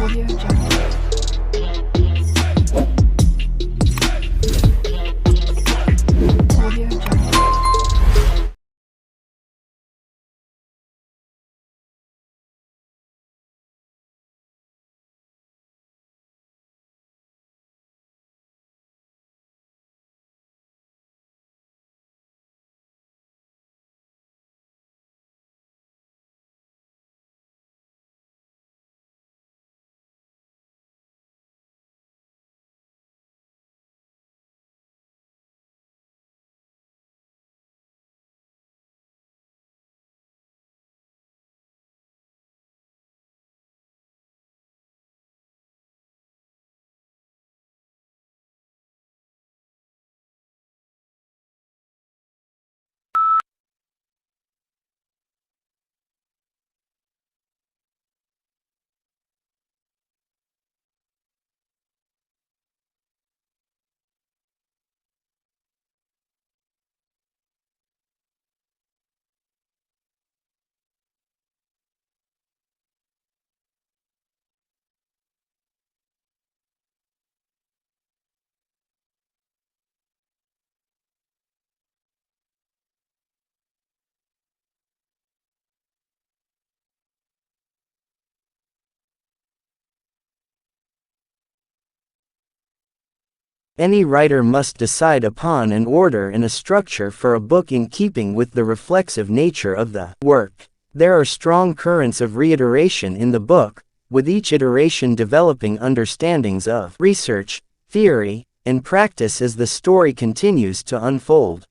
Audio Jungle. Audio Jungle. Any writer must decide upon an order and a structure for a book in keeping with the reflexive nature of the work. There are strong currents of reiteration in the book, with each iteration developing understandings of research, theory, and practice as the story continues to unfold.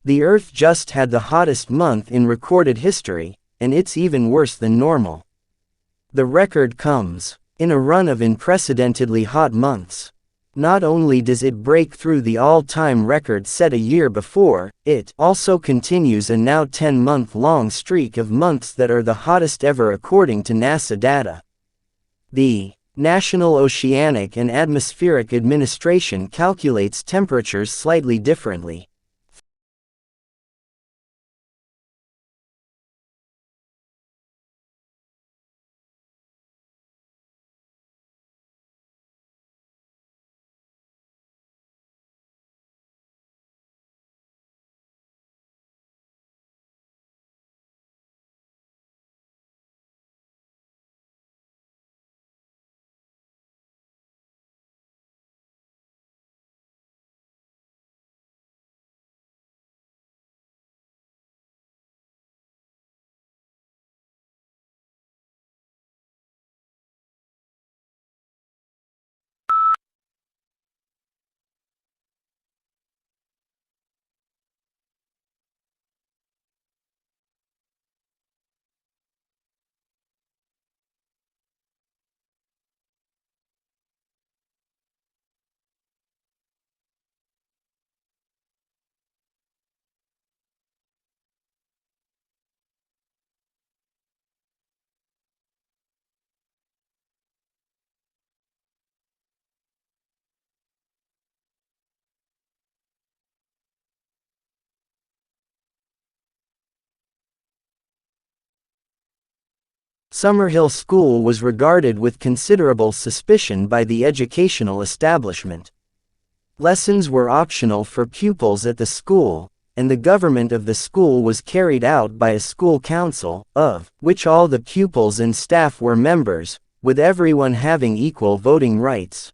The Earth just had the hottest month in recorded history, and it's even worse than normal. The record comes in a run of unprecedentedly hot months. Not only does it break through the all-time record set a year before, it also continues a now 10-month-long streak of months that are the hottest ever according to NASA data. The National Oceanic and Atmospheric Administration calculates temperatures slightly differently. Summerhill School was regarded with considerable suspicion by the educational establishment. Lessons were optional for pupils at the school, and the government of the school was carried out by a school council, of which all the pupils and staff were members, with everyone having equal voting rights.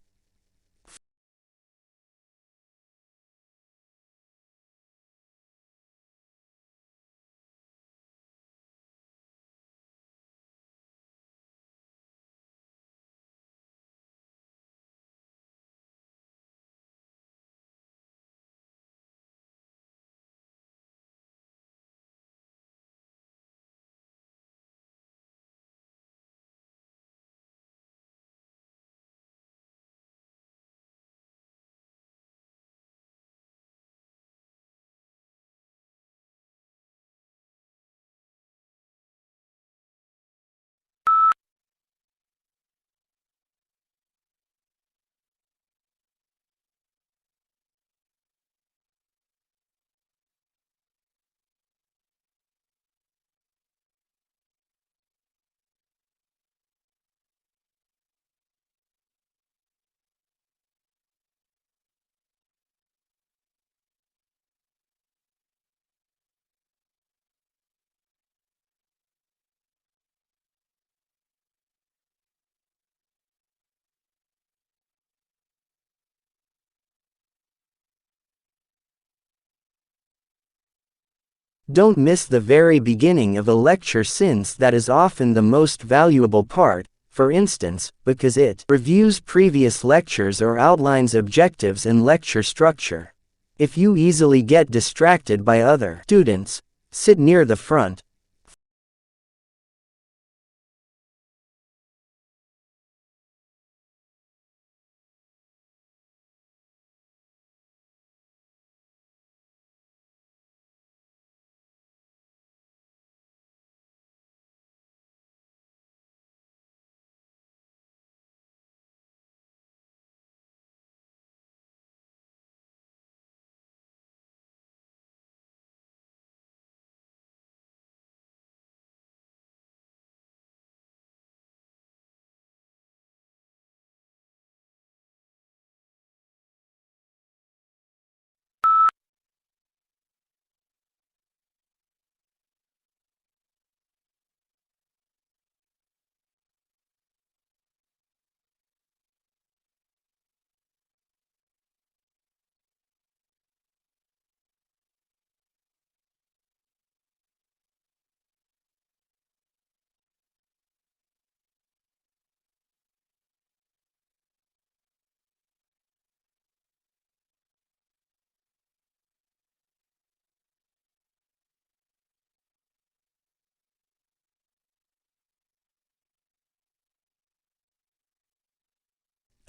Don't miss the very beginning of a lecture, since that is often the most valuable part, for instance, because it reviews previous lectures or outlines objectives and lecture structure. If you easily get distracted by other students, sit near the front.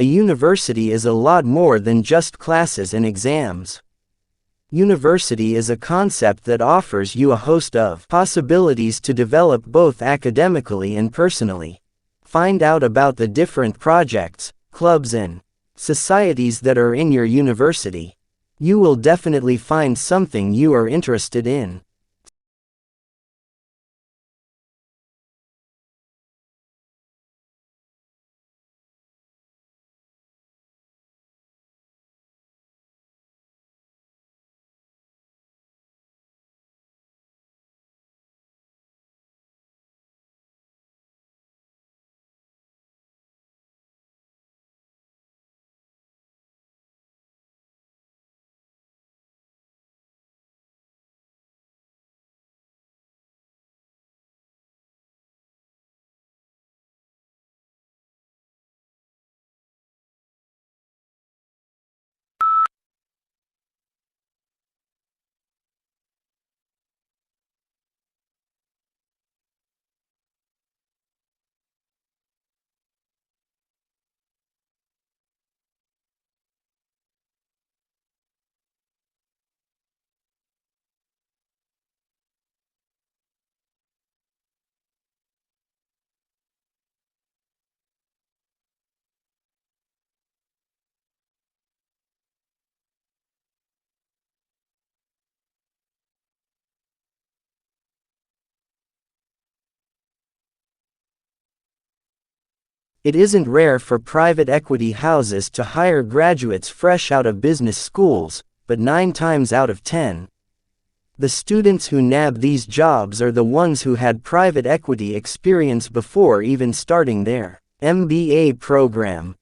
A university is a lot more than just classes and exams. University is a concept that offers you a host of possibilities to develop both academically and personally. Find out about the different projects, clubs, and societies that are in your university. You will definitely find something you are interested in. It isn't rare for private equity houses to hire graduates fresh out of business schools, but 9 times out of 10, the students who nab these jobs are the ones who had private equity experience before even starting their MBA program.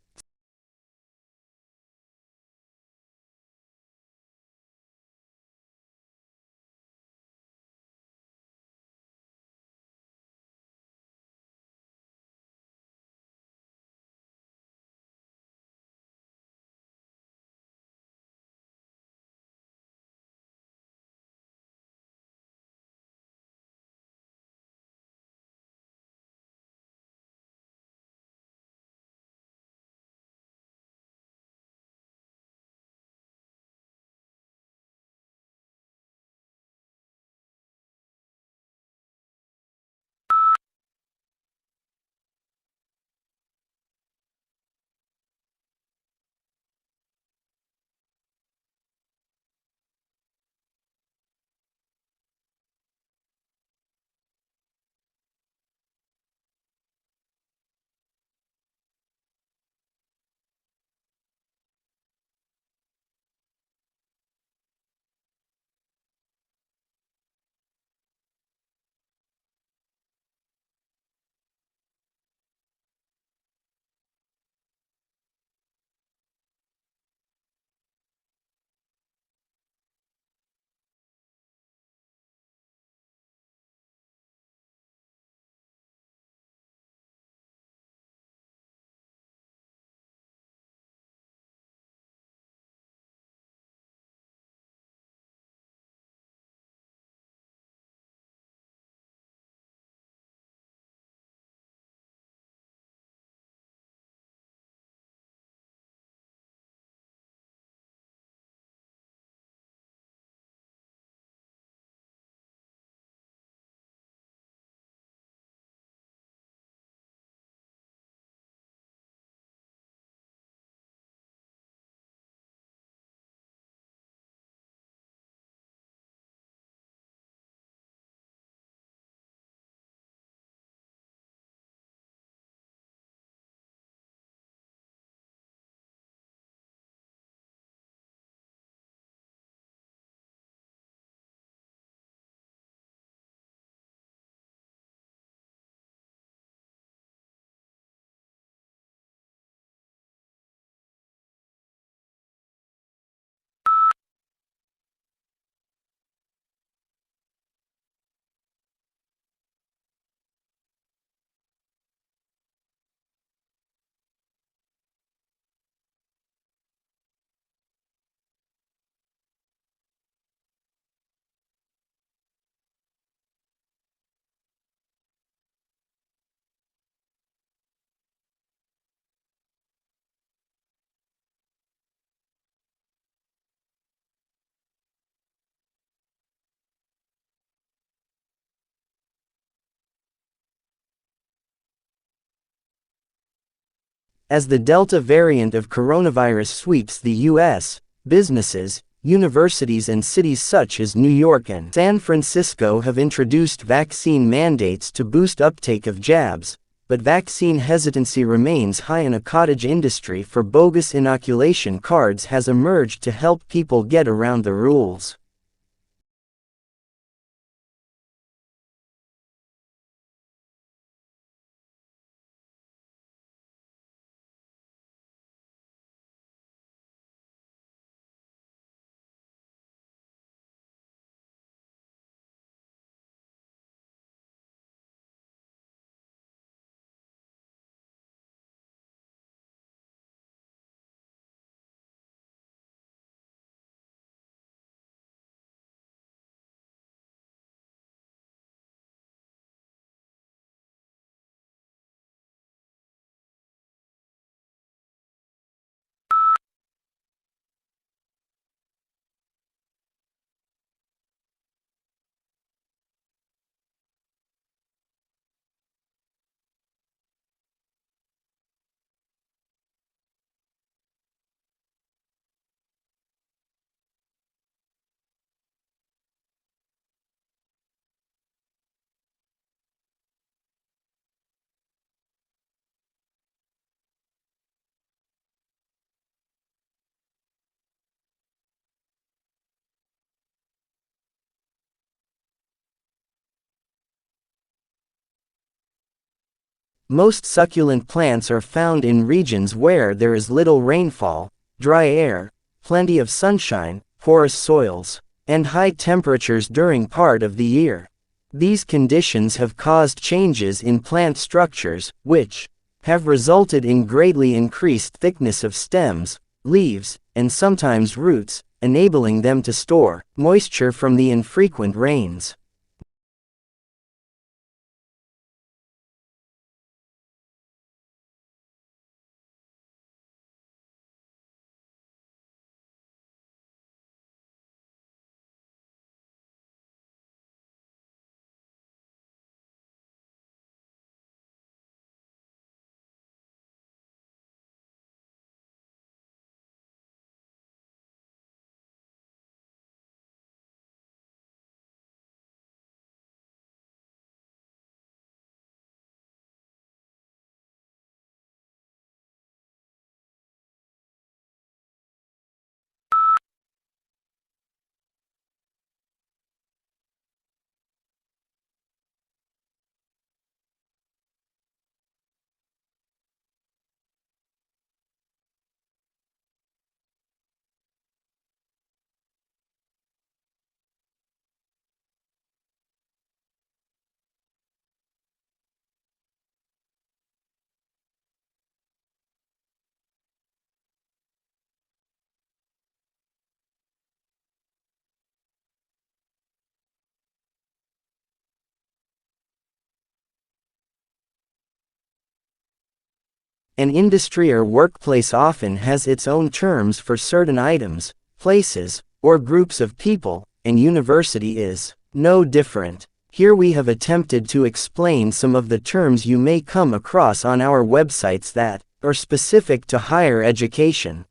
As the Delta variant of coronavirus sweeps the U.S., businesses, universities and cities such as New York and San Francisco have introduced vaccine mandates to boost uptake of jabs, but vaccine hesitancy remains high and a cottage industry for bogus inoculation cards has emerged to help people get around the rules. Most succulent plants are found in regions where there is little rainfall, dry air, plenty of sunshine, porous soils, and high temperatures during part of the year. These conditions have caused changes in plant structures, which have resulted in greatly increased thickness of stems, leaves, and sometimes roots, enabling them to store moisture from the infrequent rains. An industry or workplace often has its own terms for certain items, places, or groups of people, and university is no different. Here we have attempted to explain some of the terms you may come across on our websites that are specific to higher education.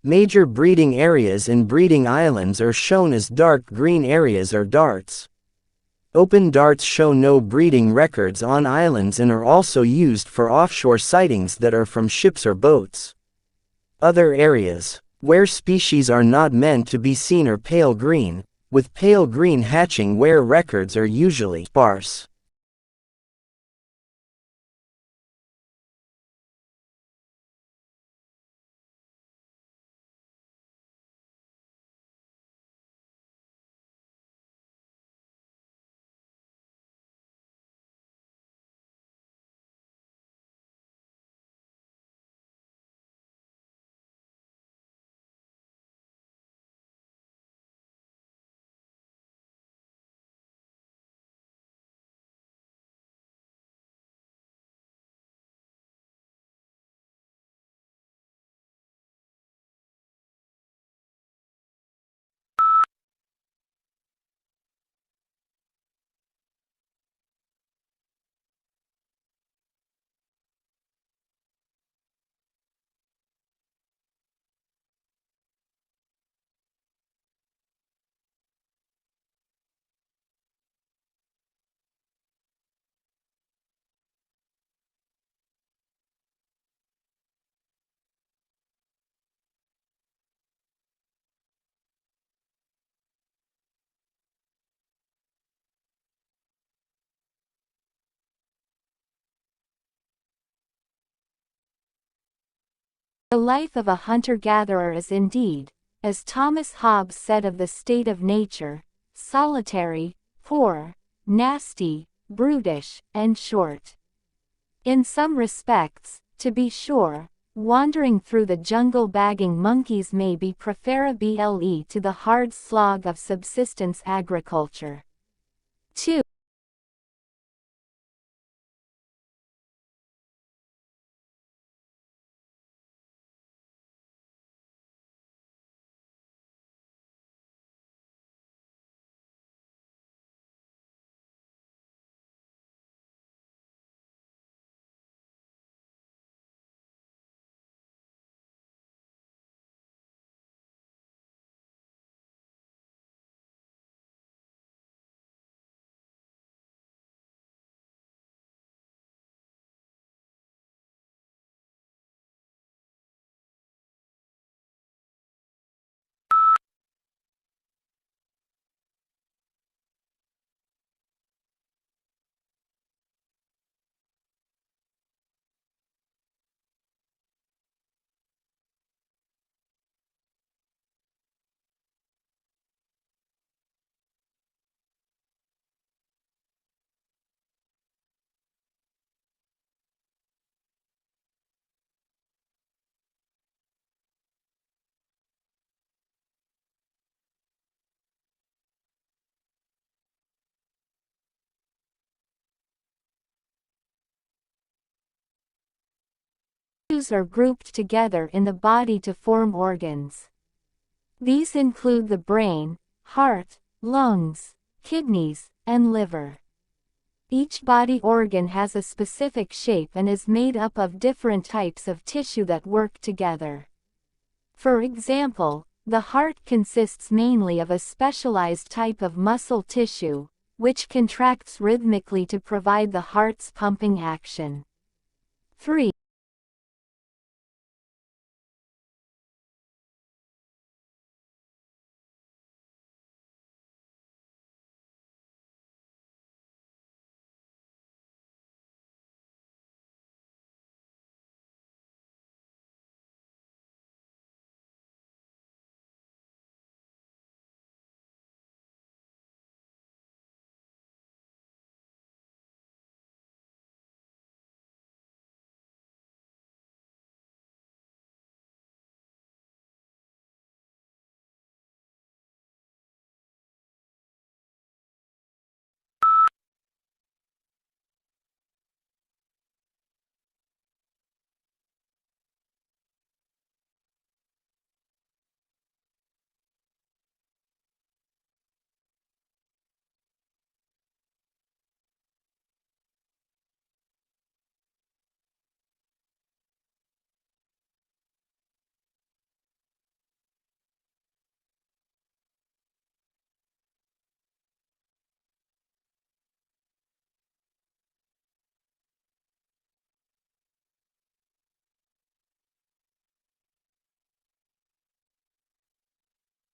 Major breeding areas and breeding islands are shown as dark green areas or darts. Open darts show no breeding records on islands and are also used for offshore sightings that are from ships or boats. Other areas, where species are not meant to be seen, are pale green, with pale green hatching where records are usually sparse. The life of a hunter-gatherer is indeed, as Thomas Hobbes said of the state of nature, solitary, poor, nasty, brutish, and short. In some respects, to be sure, wandering through the jungle bagging monkeys may be preferable to the hard slog of subsistence agriculture. 2. Tissues are grouped together in the body to form organs. These include the brain, heart, lungs, kidneys, and liver. Each body organ has a specific shape and is made up of different types of tissue that work together. For example, the heart consists mainly of a specialized type of muscle tissue, which contracts rhythmically to provide the heart's pumping action. 3.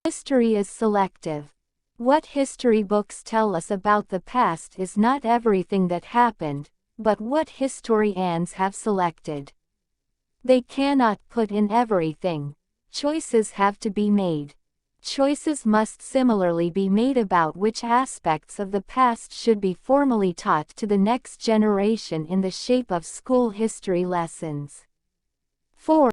History is selective. What history books tell us about the past is not everything that happened, but what historians have selected. They cannot put in everything. Choices have to be made. Choices must similarly be made about which aspects of the past should be formally taught to the next generation in the shape of school history lessons. 4.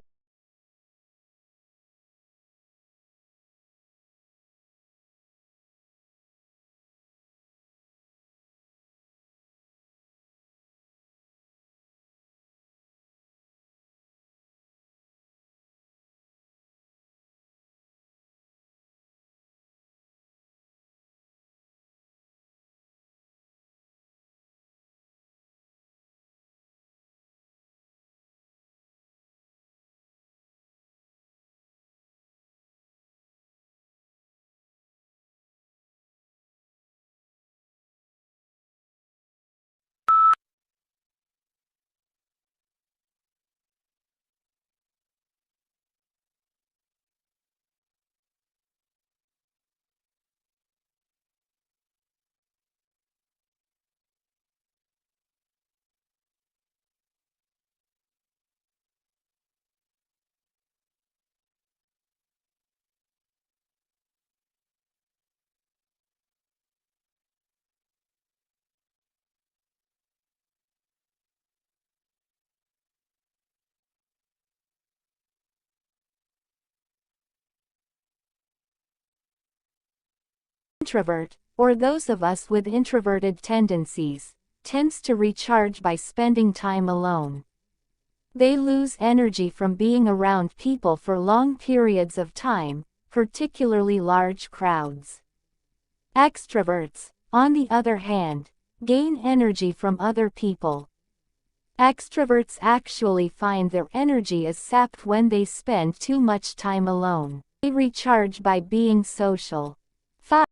introvert, or those of us with introverted tendencies, tends to recharge by spending time alone. They lose energy from being around people for long periods of time, particularly large crowds. Extroverts, on the other hand, gain energy from other people. Extroverts actually find their energy is sapped when they spend too much time alone. They recharge by being social. 5.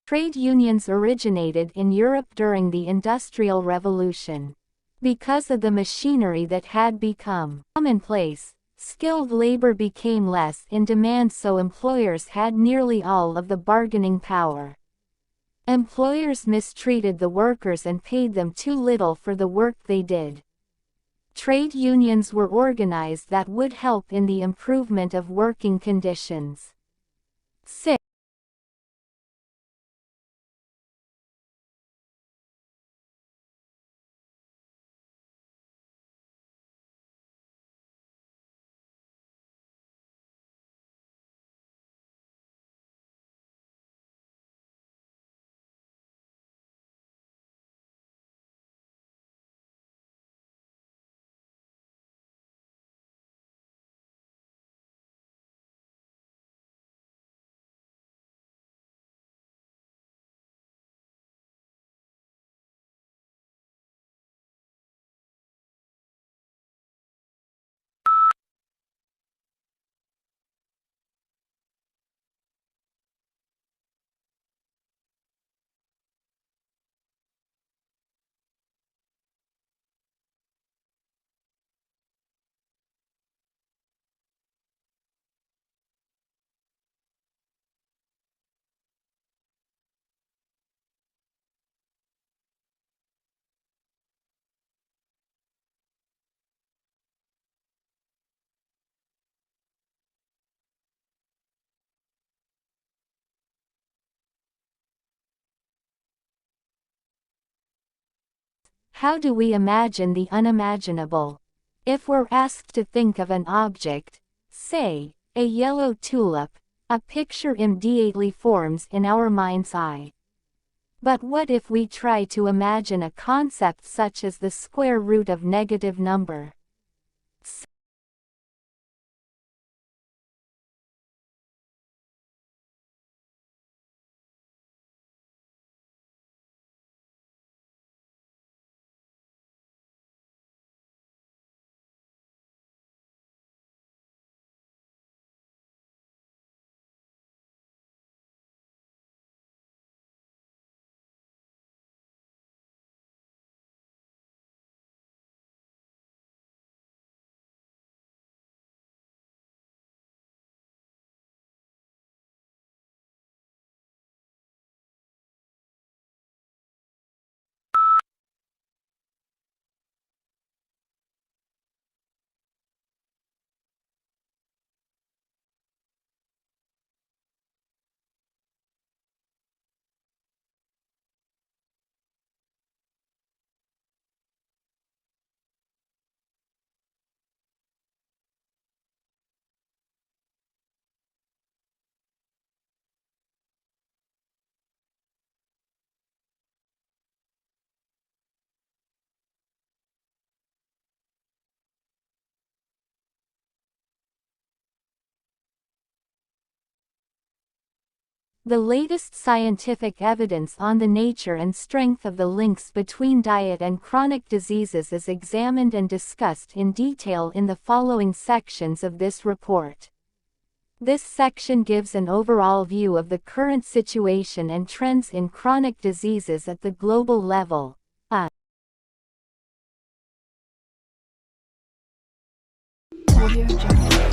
Trade unions originated in Europe during the Industrial Revolution. Because of the machinery that had become commonplace, skilled labor became less in demand, so employers had nearly all of the bargaining power. Employers mistreated the workers and paid them too little for the work they did. Trade unions were organized that would help in the improvement of working conditions. 6. How do we imagine the unimaginable? If we're asked to think of an object, say, a yellow tulip, a picture immediately forms in our mind's eye. But what if we try to imagine a concept such as the square root of negative number? The latest scientific evidence on the nature and strength of the links between diet and chronic diseases is examined and discussed in detail in the following sections of this report. This section gives an overall view of the current situation and trends in chronic diseases at the global level. Audio Jungle.